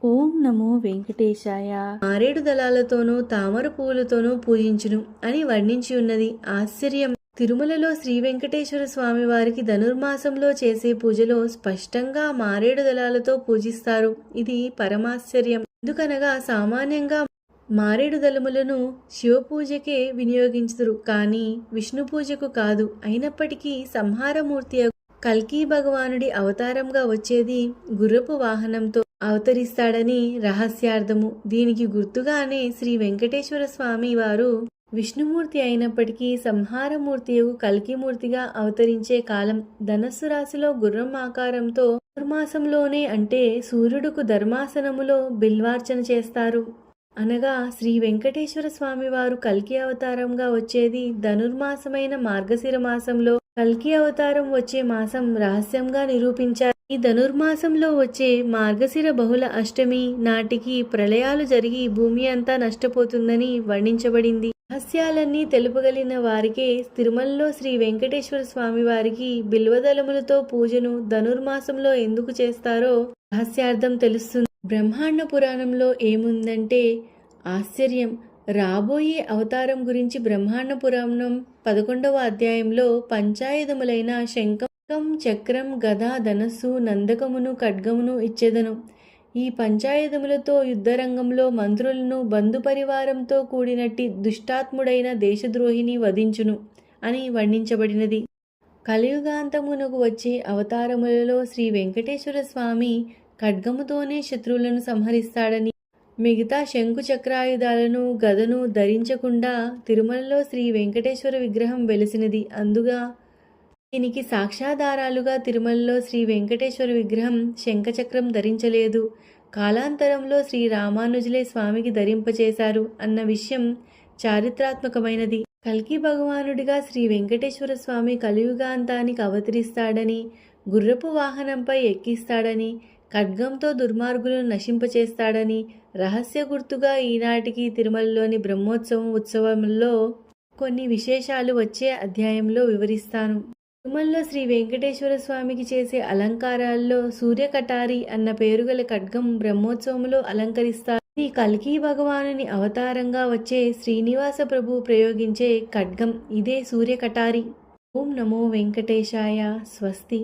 ఓం నమో వెంకటేశాయ. మారేడు దళాలతోనూ తామర పువ్వులతోనూ పూజించును అని వర్ణించి ఉన్నది. ఆశ్చర్యం! తిరుమలలో శ్రీ వెంకటేశ్వర స్వామి వారికి ధనుర్మాసంలో చేసే పూజలో స్పష్టంగా మారేడు దళాలతో పూజిస్తారు. ఇది పరమాశ్చర్యం. ఎందుకనగా సామాన్యంగా మారేడు దళములను శివపూజకే వినియోగించుదురు, కానీ విష్ణు పూజకు కాదు. అయినప్పటికీ సంహారమూర్తి కల్కి భగవానుడి అవతారంగా వచ్చేది గుర్రపు వాహనంతో అవతరిస్తాడని రహస్యార్థము. దీనికి గుర్తుగానే శ్రీ వెంకటేశ్వర స్వామి వారు విష్ణుమూర్తి అయినప్పటికీ సంహారమూర్తియగు కల్కిమూర్తిగా అవతరించే కాలం ధనస్సు రాశిలో గుర్రం ఆకారంతో ధనుర్మాసంలోనే, అంటే సూర్యుడుకు ధర్మాసనములో బిల్వార్చన చేస్తారు. అనగా శ్రీ వెంకటేశ్వర స్వామి వారు కల్కి అవతారంగా వచ్చేది ధనుర్మాసమైన మార్గశిర మాసంలో. కల్కి అవతారం వచ్చే మాసం రహస్యంగా నిరూపించారు. ఈ ధనుర్మాసంలో వచ్చే మార్గశిర బహుళ అష్టమి నాటికి ప్రళయాలు జరిగి భూమి అంతా నష్టపోతుందని వర్ణించబడింది. రహస్యాలన్నీ తెలుపగలిగిన వారికే తిరుమలలో శ్రీ వెంకటేశ్వర స్వామి వారికి బిల్వదళములతో పూజను ధనుర్మాసంలో ఎందుకు చేస్తారో రహస్యార్థం తెలుస్తుంది. బ్రహ్మాండ పురాణంలో ఏముందంటే ఆశ్చర్యం! రాబోయే అవతారం గురించి బ్రహ్మాండ పురాణం 11వ అధ్యాయంలో పంచాయుధములైన శంఖం, చక్రం, గద, ధనస్సు, నందకమును, ఖడ్గమును ఇచ్చేదను. ఈ పంచాయుధములతో యుద్ధరంగంలో మంత్రులను బంధు పరివారంతో కూడినట్టి దుష్టాత్ముడైన దేశద్రోహిని వధించును అని వర్ణించబడినది. కలియుగాంతమునకు వచ్చే అవతారములలో శ్రీ వెంకటేశ్వర స్వామి ఖడ్గముతోనే శత్రువులను సంహరిస్తాడని, మిగతా శంకు చక్రాయుధాలను గదను ధరించకుండా తిరుమలలో శ్రీ వెంకటేశ్వర విగ్రహం వెలిసినది. అందుగా దీనికి సాక్ష్యాధారాలుగా తిరుమలలో శ్రీ వెంకటేశ్వర విగ్రహం శంఖచక్రం ధరించలేదు, కాలాంతరంలో శ్రీ రామానుజులే స్వామికి ధరింపచేశారు అన్న విషయం చారిత్రాత్మకమైనది. కల్కి భగవానుడిగా శ్రీ వెంకటేశ్వర స్వామి కలియుగాంతానికి అవతరిస్తాడని, గుర్రపు వాహనంపై ఎక్కిస్తాడని, ఖడ్గంతో దుర్మార్గులను నశింపచేస్తాడని రహస్య గుర్తుగా ఈనాటికి తిరుమలలోని బ్రహ్మోత్సవం ఉత్సవంలో కొన్ని విశేషాలు వచ్చే అధ్యాయంలో వివరిస్తాను. తిరుమలలో శ్రీ వెంకటేశ్వర స్వామికి చేసే అలంకారాల్లో సూర్యకటారి అన్న పేరుగల ఖడ్గం బ్రహ్మోత్సవంలో అలంకరిస్తారు. ఈ కల్కి భగవానుని అవతారంగా వచ్చే శ్రీనివాస ప్రభు ప్రయోగించే ఖడ్గం ఇదే సూర్యకటారి. ఓం నమో వెంకటేశాయ. స్వస్తి.